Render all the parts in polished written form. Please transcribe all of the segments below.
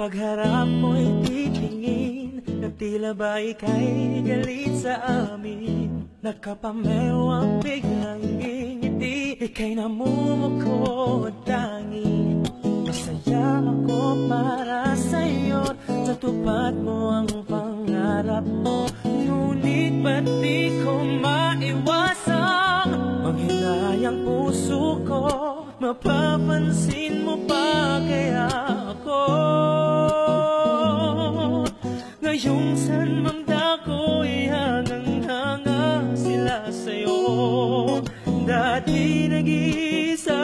pagharap mo'y titingin na tila ba ika'y galit sa amin. Nakapamewang biglang ngingiti, ika'y namumuko at tangi. Masaya ako para sa'yo, natupad mo ang pangarap mo. Ngunit ba't di ko maiwasang manghinayang puso ko? Mapapansin mo ba kaya ako? Ngayong saan mang dako'y hangang-hanga sila sa'yo. Dati nag-iisa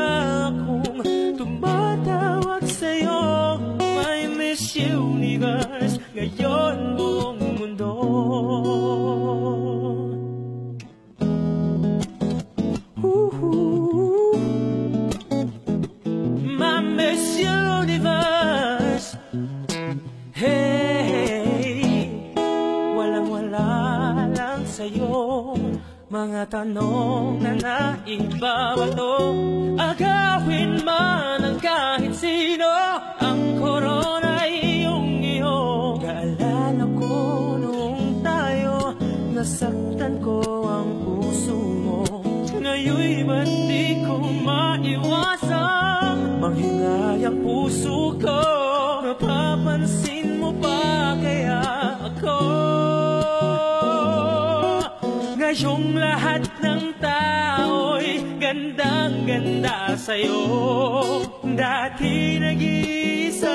akong tumatawag sa'yo. My Miss Universe, ngayon buong mundo. My Miss Universe, hey, walang-wala lang sa'yo. Mga tanong na naibabato, agawin man ng kahit sino. Ang korona'y iyong-iyo. Kaalala ko noong tayo, nasaktan ko ang puso mo. Ngayon'y ba't di ko maiwasang manghingay ang puso ko? Napapansin mo ba kaya ako? Ngayong lahat ng tao'y gandang-ganda sa'yo. Dati nag-iisa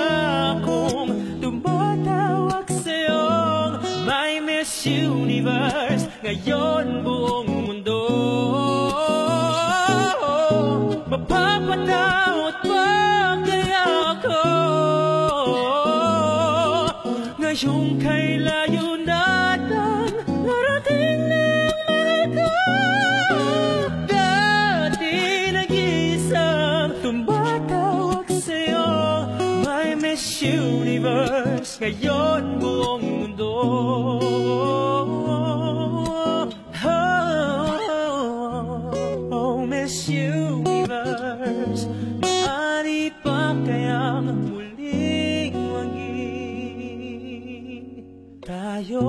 akong tumatawag sa'yo. My Miss Universe, ngayon buong mundo. Mapapatakot ba kaya ako? Ngayong kay layo natin narating ng mahal ko. Dati nag-iisang tumatawag sa'yo. My Miss Universe, ngayon buong mundo. Oh, Miss Universe, maaari pa kayang muling maging tayo?